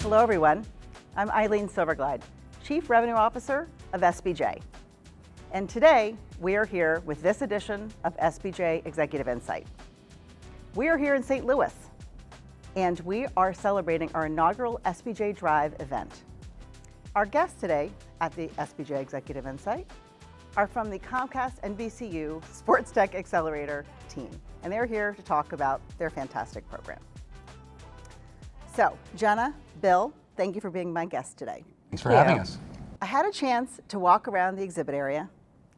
Hello everyone, I'm Eileen Silverglide, Chief Revenue Officer of SBJ. And today we are here with this edition of SBJ Executive Insight. We are here in St. Louis and we are celebrating our inaugural SBJ Drive event. Our guests today at the SBJ Executive Insight are from the Comcast NBCU SportsTech Accelerator team, and they're here to talk about their fantastic program. So, Jenna, Bill, thank you for being my guest today. Thanks for having us. I had a chance to walk around the exhibit area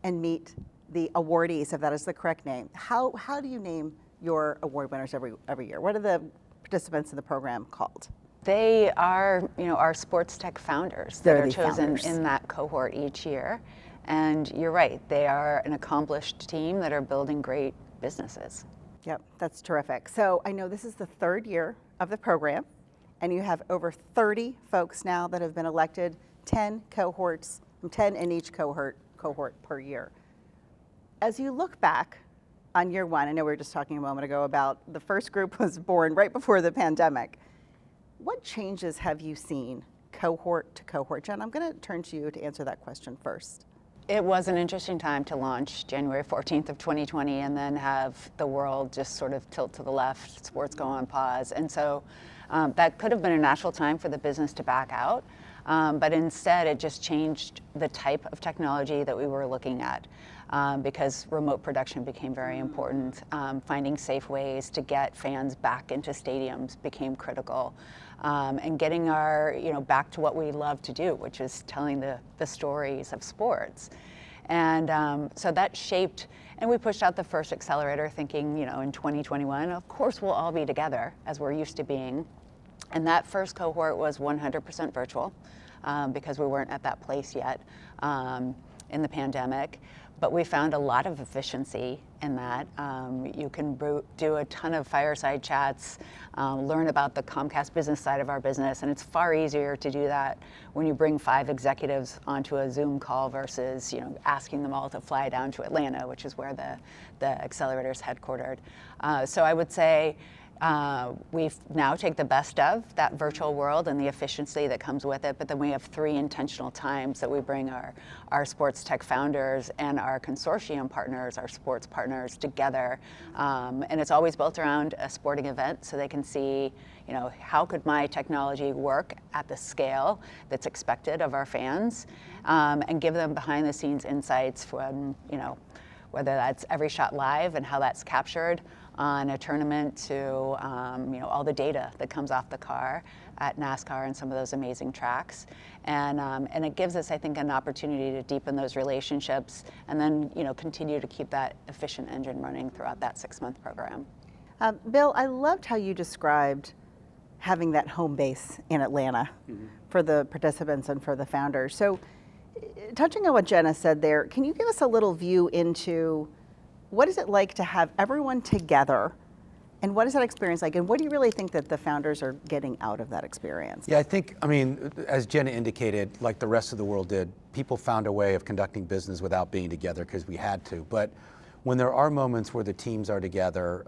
and meet the awardees, if that is the correct name. How do you name your award winners every year? What are the participants in the program called? They are, our SportsTech founders that are chosen in that cohort each year. And you're right, they are an accomplished team that are building great businesses. Yep, that's terrific. So I know this is the third year of the program, and you have over 30 folks now that have been elected, 10 cohorts, 10 in each cohort per year. As you look back on year one, I know we were just talking a moment ago about the first group was born right before the pandemic. What changes have you seen cohort to cohort? Jen, I'm going to turn to you to answer that question first. It was an interesting time to launch January 14th of 2020 and then have the world just sort of tilt to the left, sports go on pause. And so that could have been a natural time for the business to back out, but instead it just changed the type of technology that we were looking at because remote production became very important. Finding safe ways to get fans back into stadiums became critical. And getting our, back to what we love to do, which is telling the stories of sports. And so that shaped, and we pushed out the first accelerator thinking, in 2021, of course we'll all be together as we're used to being. And that first cohort was 100% virtual because we weren't at that place yet in the pandemic. But we found a lot of efficiency in that. You can do a ton of fireside chats, learn about the Comcast business side of our business, and it's far easier to do that when you bring 5 executives onto a Zoom call versus asking them all to fly down to Atlanta, which is where the accelerator is headquartered. So I would say we now take the best of that virtual world and the efficiency that comes with it, but then we have 3 intentional times that we bring our SportsTech founders and our consortium partners, our sports partners together. And it's always built around a sporting event so they can see, how could my technology work at the scale that's expected of our fans, and give them behind the scenes insights from, whether that's every shot live and how that's captured on a tournament to all the data that comes off the car at NASCAR and some of those amazing tracks. And it gives us, I think, an opportunity to deepen those relationships and then continue to keep that efficient engine running throughout that 6-month program. Bill, I loved how you described having that home base in Atlanta for the participants and for the founders. So touching on what Jenna said there, can you give us a little view into what is it like to have everyone together, and what is that experience like, and what do you really think that the founders are getting out of that experience? Yeah, as Jenna indicated, like the rest of the world did, people found a way of conducting business without being together because we had to. But when there are moments where the teams are together,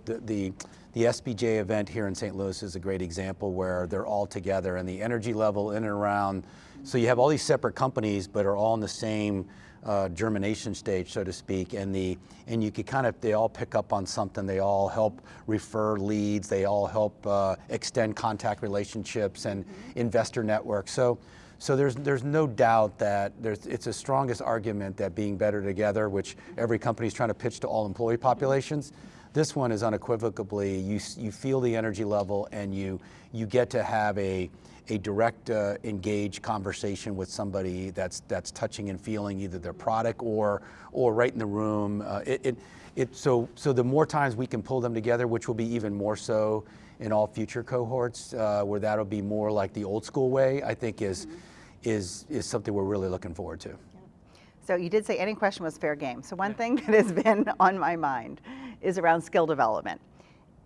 the SBJ event here in St. Louis is a great example where they're all together and the energy level in and around. So you have all these separate companies, but are all in the same germination stage, so to speak, and you could they all pick up on something. They all help refer leads. They all help extend contact relationships and investor networks. So there's no doubt that it's the strongest argument that being better together, which every company is trying to pitch to all employee populations. This one is unequivocally you feel the energy level, and you get to have a direct engaged conversation with somebody that's touching and feeling either their product or right in the room. So the more times we can pull them together, which will be even more so in all future cohorts, where that'll be more like the old school way, I think is something we're really looking forward to. So you did say any question was fair game. So one thing that has been on my mind is around skill development.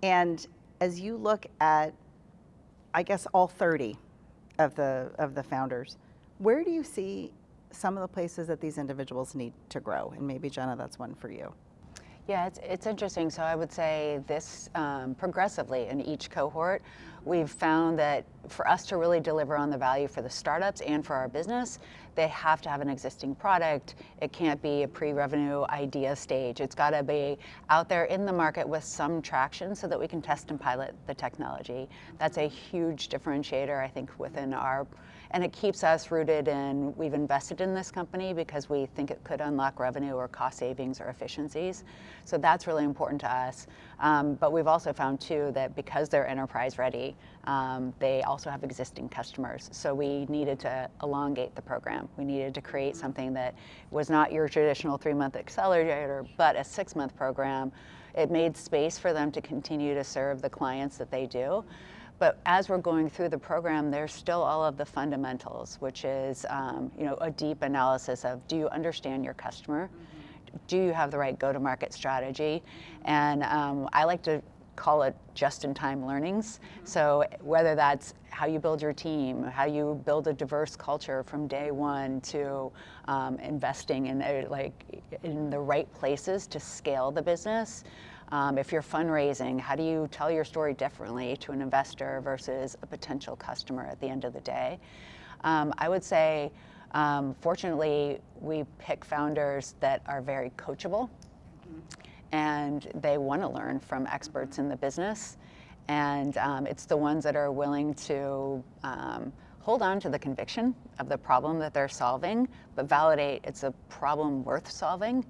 And as you look at, I guess, all 30 of the founders, where do you see some of the places that these individuals need to grow? And maybe, Jenna, that's one for you. Yeah, it's interesting. So I would say this progressively in each cohort, we've found that for us to really deliver on the value for the startups and for our business, they have to have an existing product. It can't be a pre-revenue idea stage. It's got to be out there in the market with some traction so that we can test and pilot the technology. That's a huge differentiator, I think, within our, and it keeps us rooted in, we've invested in this company because we think it could unlock revenue or cost savings or efficiencies. So that's really important to us. But we've also found too that because they're enterprise ready, they also have existing customers. So we needed to elongate the program. We needed to create something that was not your traditional 3-month accelerator, but a 6-month program. It made space for them to continue to serve the clients that they do. But as we're going through the program, there's still all of the fundamentals, which is a deep analysis of, do you understand your customer? Do you have the right go-to-market strategy? And I like to call it just-in-time learnings. So whether that's how you build your team, how you build a diverse culture from day one, to investing in the right places to scale the business. If you're fundraising, how do you tell your story differently to an investor versus a potential customer at the end of the day? I would say, fortunately, we pick founders that are very coachable, and they want to learn from experts in the business. And it's the ones that are willing to hold on to the conviction of the problem that they're solving, but validate it's a problem worth solving.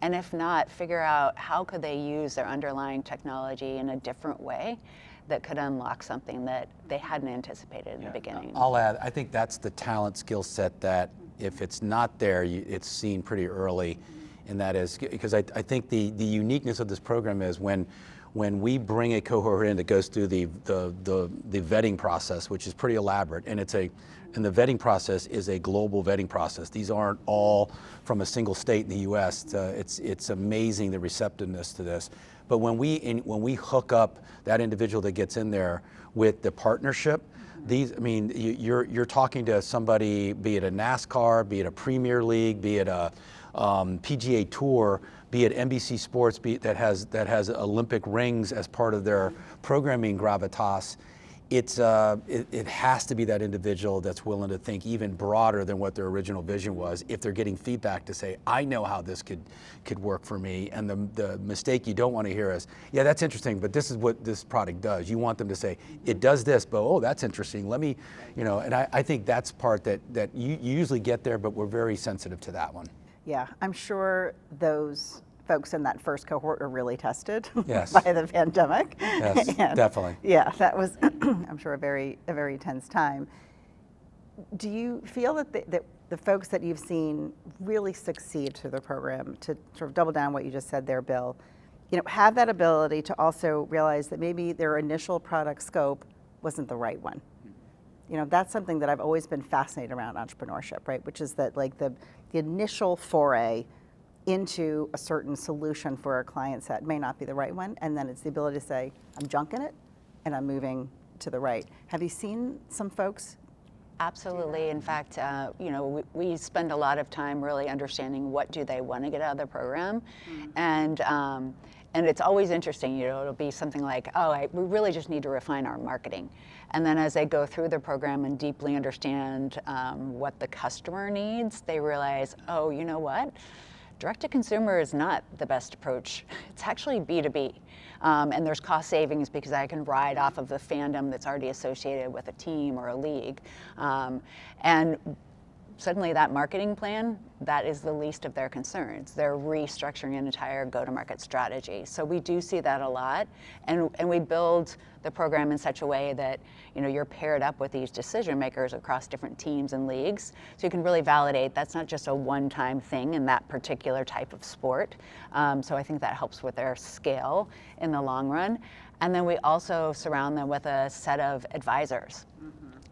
And if not, figure out how could they use their underlying technology in a different way that could unlock something that they hadn't anticipated in the beginning. I'll add, I think that's the talent skill set that if it's not there, it's seen pretty early. And that is, because I think the uniqueness of this program is when we bring a cohort in that goes through the vetting process, which is pretty elaborate, and and the vetting process is a global vetting process. These aren't all from a single state in the U.S. It's amazing the receptiveness to this. But when we hook up that individual that gets in there with the partnership, you're talking to somebody, be it a NASCAR, be it a Premier League, be it a PGA Tour, be it NBC Sports, that has Olympic rings as part of their programming gravitas. It has to be that individual that's willing to think even broader than what their original vision was, if they're getting feedback to say, I know how this could work for me. And the mistake you don't want to hear is, yeah, that's interesting, but this is what this product does. You want them to say, it does this, but oh, that's interesting. Let me, and I think that's part that you usually get there, but we're very sensitive to that one. Yeah, I'm sure those folks in that first cohort are really tested Yes. by the pandemic. Yes, And definitely. yeah, that was, I'm sure, a very tense time. Do you feel that the folks that you've seen really succeed through the program, to sort of double down what you just said there, Bill, have that ability to also realize that maybe their initial product scope wasn't the right one? That's something that I've always been fascinated around entrepreneurship, right? Which is that the initial foray into a certain solution for a client set may not be the right one, and then it's the ability to say, I'm junking it and I'm moving to the right. Have you seen some folks? Absolutely. In fact, we spend a lot of time really understanding what do they want to get out of the program. And it's always interesting, it'll be something like, we really just need to refine our marketing. And then as they go through the program and deeply understand what the customer needs, they realize, oh, you know what? Direct-to-consumer is not the best approach. It's actually B2B. And there's cost savings because I can ride off of the fandom that's already associated with a team or a league. And suddenly that marketing plan, that is the least of their concerns. They're restructuring an entire go-to-market strategy. So we do see that a lot. And we build the program in such a way that you're paired up with these decision makers across different teams and leagues. So you can really validate that's not just a one-time thing in that particular type of sport. So I think that helps with their scale in the long run. And then we also surround them with a set of advisors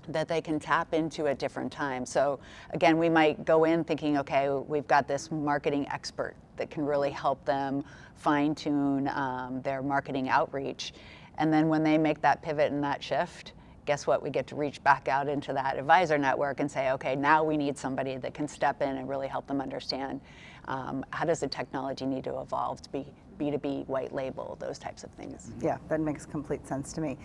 that they can tap into at different times. So again, we might go in thinking, okay, we've got this marketing expert that can really help them fine-tune their marketing outreach. And then when they make that pivot and that shift, guess what? We get to reach back out into that advisor network and say, okay, now we need somebody that can step in and really help them understand how does the technology need to evolve to be B2B, white label, those types of things. Yeah, that makes complete sense to me.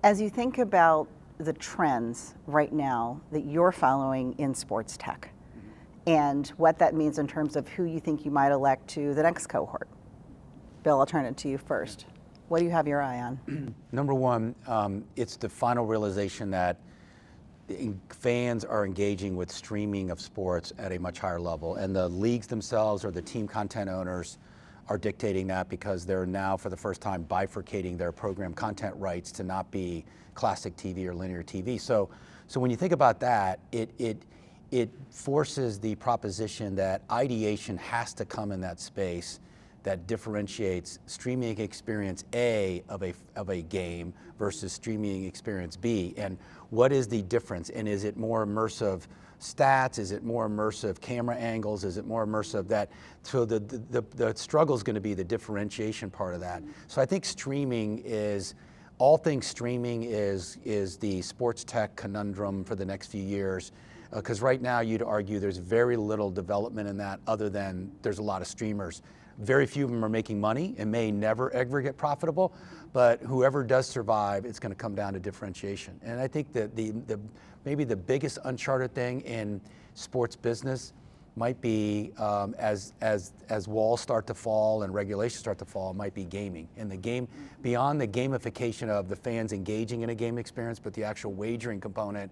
As you think about the trends right now that you're following in sports tech and what that means in terms of who you think you might elect to the next cohort, Bill, I'll turn it to you first. What do you have your eye on? Number one, it's the final realization that fans are engaging with streaming of sports at a much higher level, and the leagues themselves or the team content owners are dictating that because they're now, for the first time, bifurcating their program content rights to not be classic TV or linear TV. So when you think about that, it forces the proposition that ideation has to come in that space that differentiates streaming experience A of a game versus streaming experience B. And what is the difference? And is it more immersive stats? Is it more immersive camera angles? Is it more immersive that? So the struggle is going to be the differentiation part of that. So I think streaming is, all things streaming is the sports tech conundrum for the next few years. Because right now you'd argue there's very little development in that other than there's a lot of streamers. Very few of them are making money and may never ever get profitable, but whoever does survive, it's going to come down to differentiation. And I think that maybe the biggest uncharted thing in sports business might be as walls start to fall and regulations start to fall, might be gaming. And the game, beyond the gamification of the fans engaging in a game experience, but the actual wagering component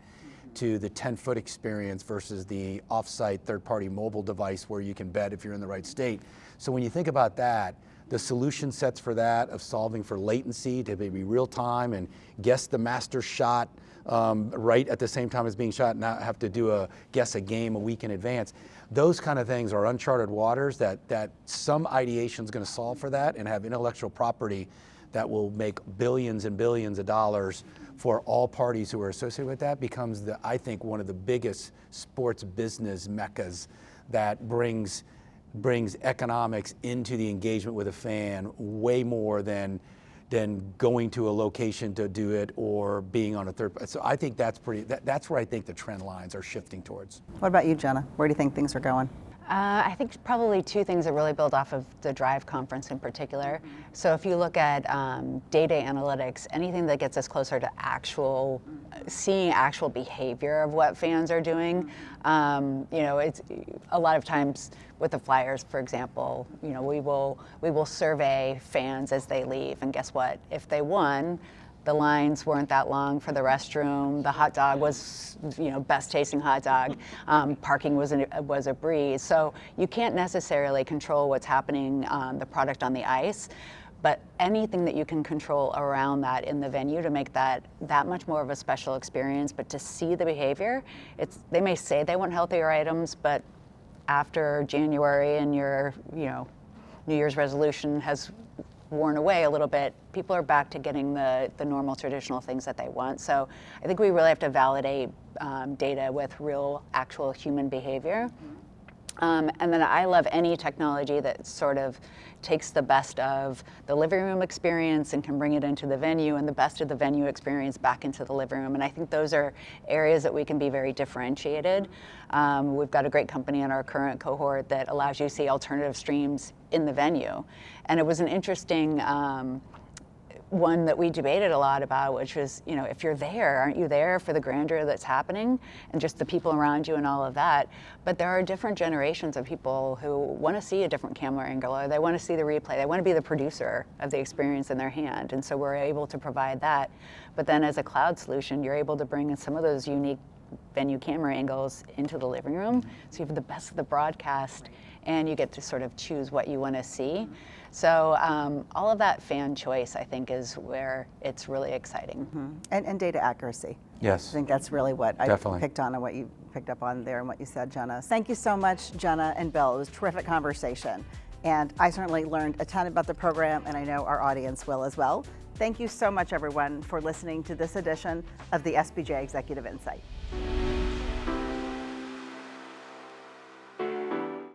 to the 10-foot experience versus the off-site third-party mobile device where you can bet if you're in the right state. So when you think about that, the solution sets for that of solving for latency to be real time and guess the master shot right at the same time as being shot, and not have to guess a game a week in advance. Those kind of things are uncharted waters that some ideation is going to solve for that and have intellectual property that will make billions and billions of dollars for all parties who are associated with that. Becomes, I think, one of the biggest sports business meccas that brings economics into the engagement with a fan way more than going to a location to do it or being on a third. So I think that's where I think the trend lines are shifting towards. What about you, Jenna? Where do you think things are going? I think probably two things that really build off of the Drive conference in particular. So if you look at data analytics, anything that gets us closer to seeing actual behavior of what fans are doing, it's a lot of times with the Flyers, for example, we will survey fans as they leave, and guess what? If they won, the lines weren't that long for the restroom. The hot dog was, best tasting hot dog. Parking was a breeze. So you can't necessarily control what's happening the product on the ice, but anything that you can control around that in the venue to make that much more of a special experience. But to see the behavior, they may say they want healthier items, but after January and your New Year's resolution has worn away a little bit, people are back to getting the normal traditional things that they want. So I think we really have to validate data with real, actual human behavior. And then I love any technology that sort of takes the best of the living room experience and can bring it into the venue, and the best of the venue experience back into the living room. And I think those are areas that we can be very differentiated. We've got a great company in our current cohort that allows you to see alternative streams in the venue. And it was an interesting one that we debated a lot about, which was, if you're there, aren't you there for the grandeur that's happening and just the people around you and all of that? But there are different generations of people who want to see a different camera angle, or they want to see the replay. They want to be the producer of the experience in their hand. And so we're able to provide that. But then as a cloud solution, you're able to bring in some of those unique venue camera angles into the living room. So you have the best of the broadcast, and you get to sort of choose what you want to see. So all of that fan choice, I think, is where it's really exciting. And data accuracy. Yes. I think that's really what Definitely. I picked on and what you picked up on there and what you said, Jenna. Thank you so much, Jenna and Bill. It was a terrific conversation. And I certainly learned a ton about the program, and I know our audience will as well. Thank you so much, everyone, for listening to this edition of the SBJ Executive Insight.